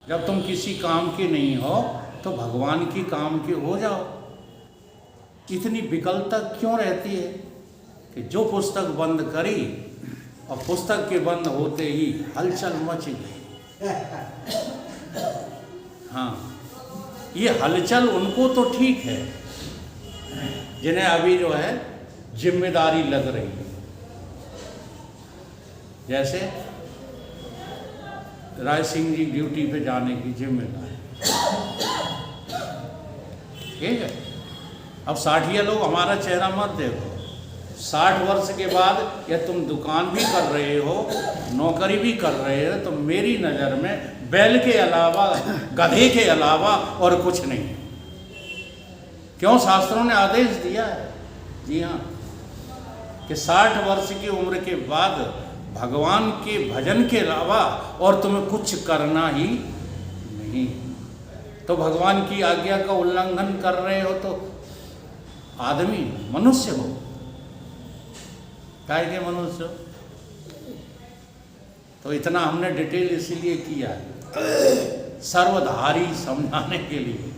जब तुम किसी काम के नहीं हो तो भगवान की काम के हो जाओ। इतनी विकलता क्यों रहती है कि जो पुस्तक बंद करी और पुस्तक के बंद होते ही हलचल मच गई। हाँ, ये हलचल उनको तो ठीक है जिन्हें अभी जो है जिम्मेदारी लग रही है। जैसे राय सिंह जी ड्यूटी पे जाने की जिम्मेदारी, ठीक है। अब 60 लोग हमारा चेहरा मत देखो। 60 वर्ष के बाद या तुम दुकान भी कर रहे हो, नौकरी भी कर रहे हो, तो मेरी नज़र में बैल के अलावा, गधे के अलावा और कुछ नहीं। क्यों? शास्त्रों ने आदेश दिया है, जी हाँ, कि 60 वर्ष की उम्र के बाद भगवान के भजन के अलावा और तुम्हें कुछ करना ही नहीं। तो भगवान की आज्ञा का उल्लंघन कर रहे हो तो आदमी मनुष्य हो, काय के मनुष्य हो। तो इतना हमने डिटेल इसीलिए किया है, सर्वधारी समझाने के लिए।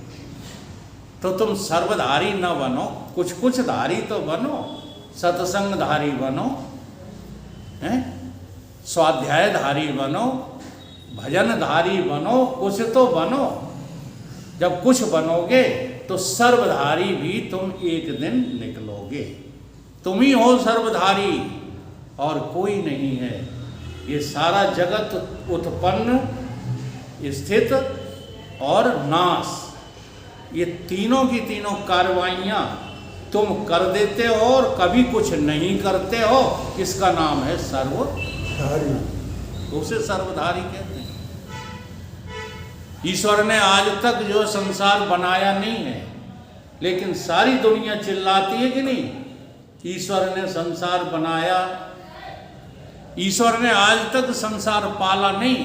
तो तुम सर्वधारी न बनो, कुछ कुछ धारी तो बनो, सत्संगधारी बनो, हैं, स्वाध्यायधारी बनो, भजनधारी बनो, कुछ तो बनो। जब कुछ बनोगे तो सर्वधारी भी तुम एक दिन निकलोगे। तुम ही हो सर्वधारी और कोई नहीं है। ये सारा जगत उत्पन्न, स्थित और नाश, ये तीनों की तीनों कार्रवाइयाँ तुम कर देते हो और कभी कुछ नहीं करते हो। इसका नाम है सर्वधारी। उसे सर्वधारी कहते हैं। ईश्वर ने आज तक जो संसार बनाया नहीं है, लेकिन सारी दुनिया चिल्लाती है कि नहीं, ईश्वर ने संसार बनाया। ईश्वर ने आज तक संसार पाला नहीं,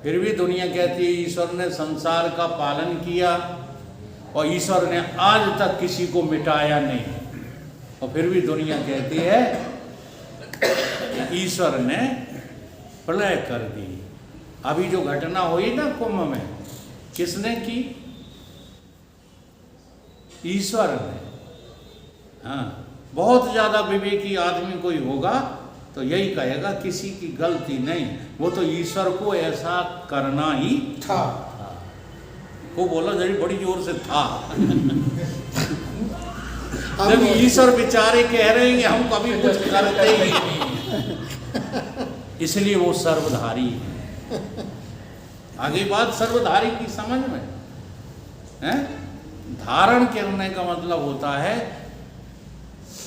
फिर भी दुनिया कहती है ईश्वर ने संसार का पालन किया और ईश्वर ने आज तक किसी को मिटाया नहीं। और फिर भी दुनिया कहती है कि ईश्वर ने प्रलय कर दी। अभी जो घटना हुई ना कुंभ में, किसने की? ईश्वर ने। हाँ, बहुत ज़्यादा विवेकी आदमी कोई होगा तो यही कहेगा किसी की गलती नहीं, वो तो ईश्वर को ऐसा करना ही था। वो बोला जरी बड़ी जोर से था। जब ईश्वर बेचारे कह रहे हैं कि हम कभी कुछ करते ही नहीं, इसलिए वो सर्वधारी है। आगे बात सर्वधारी की समझ में है। धारण करने का मतलब होता है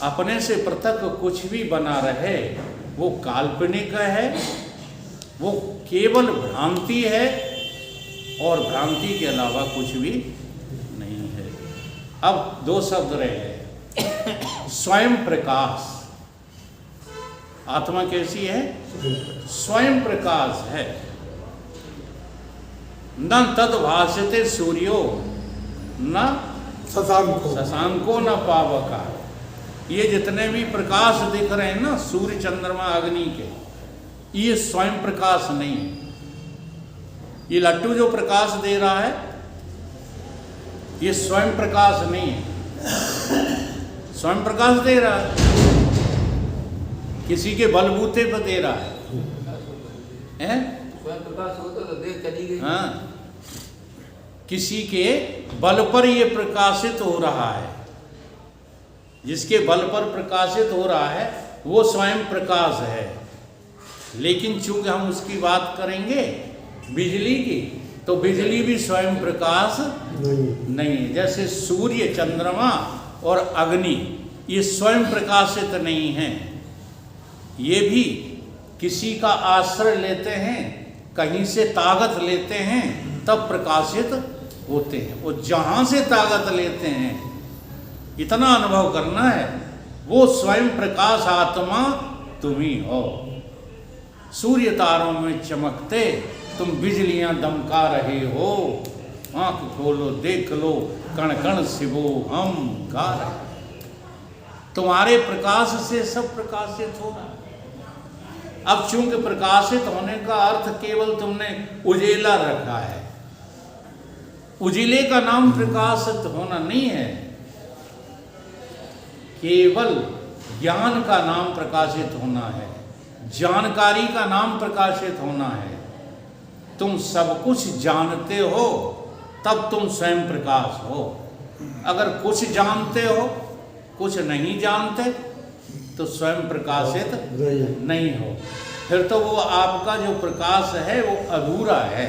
अपने से पृथक कुछ भी बना रहे, वो काल्पनिक है, वो केवल भ्रांति है और भ्रांति के अलावा कुछ भी नहीं है। अब दो शब्द रहे। स्वयं प्रकाश। आत्मा कैसी है? स्वयं प्रकाश है। न तद भास्यते सूर्यो न शशांको न पावका। ये जितने भी प्रकाश दिख रहे हैं ना, सूर्य चंद्रमा अग्नि के, ये स्वयं प्रकाश नहीं है। ये लट्टू जो प्रकाश दे रहा है, ये स्वयं प्रकाश नहीं है। स्वयं प्रकाश दे रहा है, किसी के बलबूते पर दे रहा है, स्वयं प्रकाश होता तो देह चली गई। हाँ, किसी के बल पर ये प्रकाशित हो रहा है। जिसके बल पर प्रकाशित हो रहा है वो स्वयं प्रकाश है। लेकिन चूंकि हम उसकी बात करेंगे बिजली की, तो बिजली भी स्वयं प्रकाश नहीं। जैसे सूर्य, चंद्रमा और अग्नि ये स्वयं प्रकाशित नहीं हैं। ये भी किसी का आश्रय लेते हैं, कहीं से ताकत लेते हैं, तब प्रकाशित होते हैं। वो जहाँ से ताकत लेते हैं, इतना अनुभव करना है, वो स्वयं प्रकाश आत्मा तुम ही हो। सूर्य तारों में चमकते तुम बिजलियां दमका रहे हो। आंख खोलो देख लो, कण कण शिवो हम गा रहे। तुम्हारे प्रकाश से सब प्रकाशित हो रहा है। अब चूंकि प्रकाशित होने का अर्थ केवल तुमने उजेला रखा है, उजिले का नाम प्रकाशित होना नहीं है, केवल ज्ञान का नाम प्रकाशित होना है, जानकारी का नाम प्रकाशित होना है। तुम सब कुछ जानते हो तब तुम स्वयं प्रकाश हो। अगर कुछ जानते हो कुछ नहीं जानते तो स्वयं प्रकाशित नहीं हो, फिर तो वो आपका जो प्रकाश है वो अधूरा है।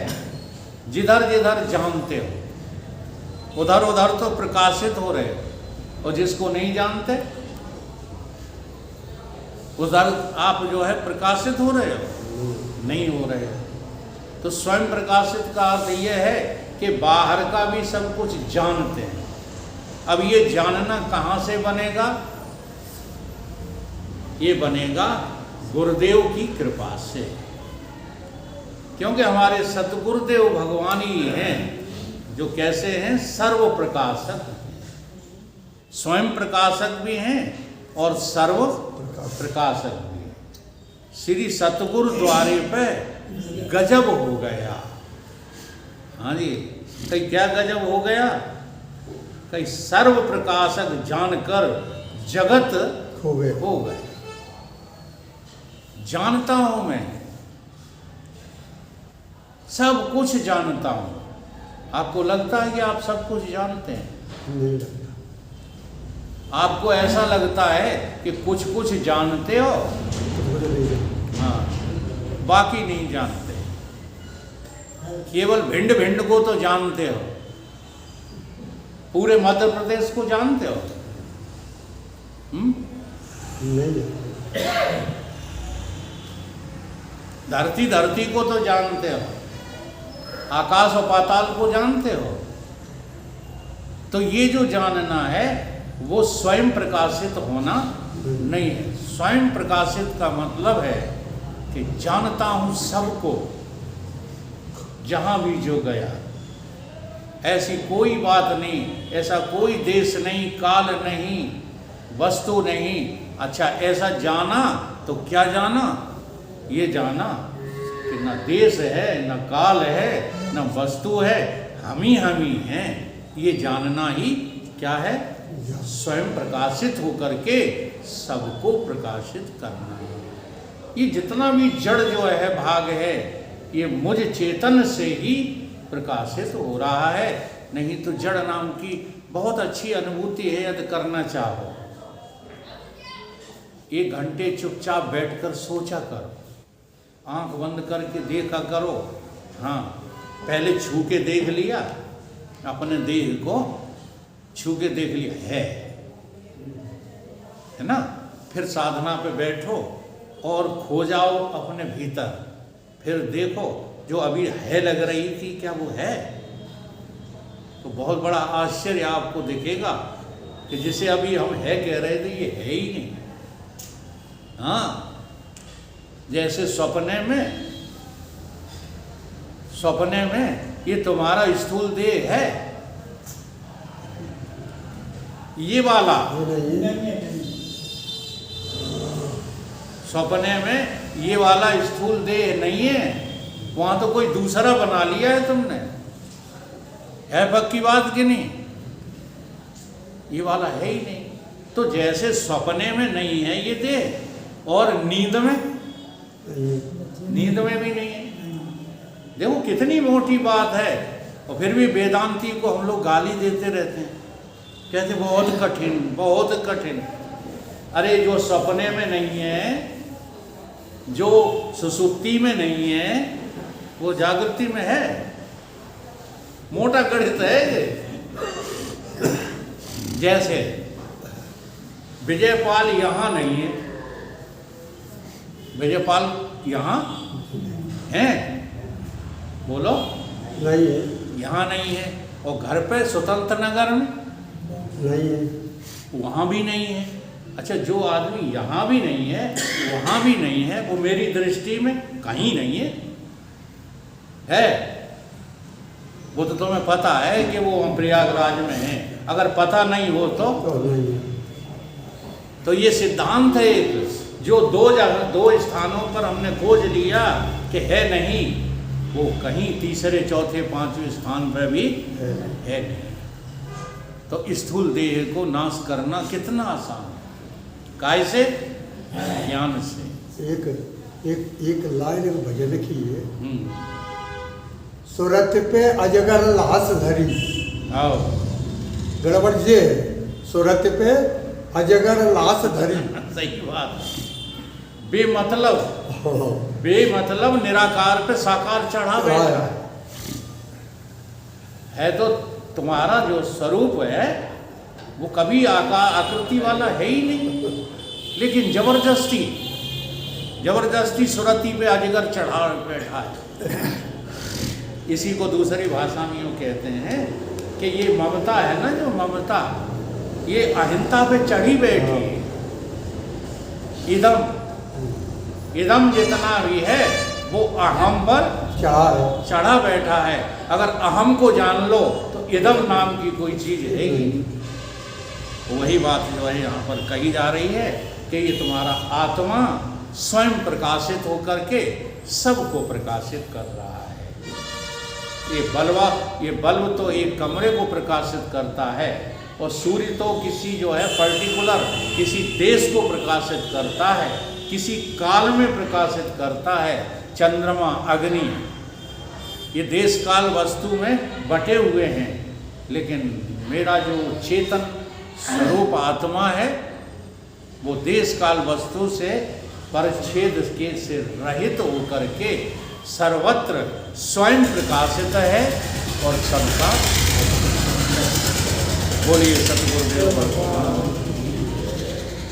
जिधर जिधर जानते हो उधर उधर तो प्रकाशित हो रहे हो, और जिसको नहीं जानते उधर आप जो है प्रकाशित हो रहे हो, नहीं हो रहे हो। तो स्वयं प्रकाशित का अर्थ यह है कि बाहर का भी सब कुछ जानते हैं। अब ये जानना कहाँ से बनेगा? ये बनेगा गुरुदेव की कृपा से, क्योंकि हमारे सतगुरुदेव भगवान ही हैं जो कैसे हैं, सर्व प्रकाशक, स्वयं प्रकाशक भी हैं और सर्व प्रकाशक भी हैं। श्री सतगुरु द्वारे पे गजब हो गया। हाँ जी, कहीं क्या गजब हो गया? कहीं सर्व प्रकाशक जानकर जगत हो गए। जानता हूं मैं, सब कुछ जानता हूं। आपको लगता है कि आप सब कुछ जानते हैं? नहीं लगता। आपको ऐसा लगता है कि कुछ कुछ जानते हो, मुझे नहीं लगता। हाँ, बाकी नहीं जानते। केवल भिंड भिंड को तो जानते हो, पूरे मध्य प्रदेश को जानते हो? नहीं लगता। धरती धरती को तो जानते हो, आकाश और पाताल को जानते हो। तो ये जो जानना है वो स्वयं प्रकाशित होना नहीं है। स्वयं प्रकाशित का मतलब है कि जानता हूं सबको, जहां भी जो गया। ऐसी कोई बात नहीं, ऐसा कोई देश नहीं, काल नहीं, वस्तु नहीं। अच्छा, ऐसा जाना तो क्या जाना? ये जाना कि न देश है, न काल है, न वस्तु है, हम ही हैं। ये जानना ही क्या है? स्वयं प्रकाशित होकर के सबको प्रकाशित करना है। ये जितना भी जड़ जो है भाग है, ये मुझ चेतन से ही प्रकाशित हो रहा है। नहीं तो जड़ नाम की बहुत अच्छी अनुभूति है यदि करना चाहो। 1 घंटे चुपचाप बैठकर सोचा करो, आंख बंद करके देखा करो। हाँ, पहले छू के देख लिया, अपने देह को छू के देख लिया है ना? फिर साधना पे बैठो और खो जाओ अपने भीतर, फिर देखो जो अभी है लग रही थी क्या वो है? तो बहुत बड़ा आश्चर्य आपको दिखेगा कि जिसे अभी हम है कह रहे थे ये है ही नहीं। हाँ, जैसे सपने में ये तुम्हारा स्थूल देह है, ये वाला सपने में ये वाला स्थूल देह नहीं है, वहां तो कोई दूसरा बना लिया है तुमने। है पक्की बात कि नहीं? ये वाला है ही नहीं। तो जैसे सपने में नहीं है ये देह, और नींद में भी नहीं है। देखो कितनी मोटी बात है, और फिर भी वेदांती को हम लोग गाली देते रहते हैं, कहते बहुत कठिन, बहुत कठिन। अरे जो सपने में नहीं है, जो सुसुप्ति में नहीं है, वो जागृति में है। मोटा गणित है ये। जैसे विजयपाल यहाँ नहीं है, विजयपाल यहाँ है, बोलो नहीं है, यहाँ नहीं है। और घर पे स्वतंत्र नगर में नहीं है, वहाँ भी नहीं है। अच्छा, जो आदमी यहाँ भी नहीं है, वहाँ भी नहीं है, वो मेरी दृष्टि में कहीं नहीं है। वो तो तुम्हें पता है कि वो हम प्रयागराज में हैं। अगर पता नहीं हो तो नहीं है। तो ये सिद्धांत है एक, जो दो स्थानों पर हमने खोज लिया कि है नहीं, वो कहीं तीसरे चौथे पांचवें स्थान पर भी है। है नहीं। तो स्थूल देह को नाश करना कितना आसान है, काय से? ज्ञान से। एक लाइन एक भजन की है, हम्म, सुरत पे अजगर लाश धरी। आओ गड़बड़ ये है, सुरत पे अजगर लाश धरी। सही बात। बेमतलब हाँ, बेमतलब निराकार पे साकार चढ़ा बैठा है। तो तुम्हारा जो स्वरूप है वो कभी आकार आकृति वाला है ही नहीं, लेकिन जबरदस्ती सुरती पे अजगर चढ़ा बैठा है। इसी को दूसरी भाषा में यूँ कहते हैं कि ये ममता है ना, जो ममता ये अहिंसा पे चढ़ी बैठी है। इदम जितना भी है वो अहम पर चढ़ा है। चढ़ा बैठा है। अगर अहम को जान लो तो इदम नाम की कोई चीज है ही नहीं। तो वही बात जो है यहाँ पर कही जा रही है कि ये तुम्हारा आत्मा स्वयं प्रकाशित होकर के सबको प्रकाशित कर रहा है। ये बल्ब तो एक कमरे को प्रकाशित करता है, और सूर्य तो किसी जो है पर्टिकुलर किसी देश को प्रकाशित करता है, किसी काल में प्रकाशित करता है। चंद्रमा, अग्नि, ये देश काल वस्तु में बटे हुए हैं, लेकिन मेरा जो चेतन स्वरूप आत्मा है वो देश काल वस्तु से परिच्छेद के से रहित होकर के सर्वत्र स्वयं प्रकाशित है और सबका। बोलिए सतगुरुदेव भगवान।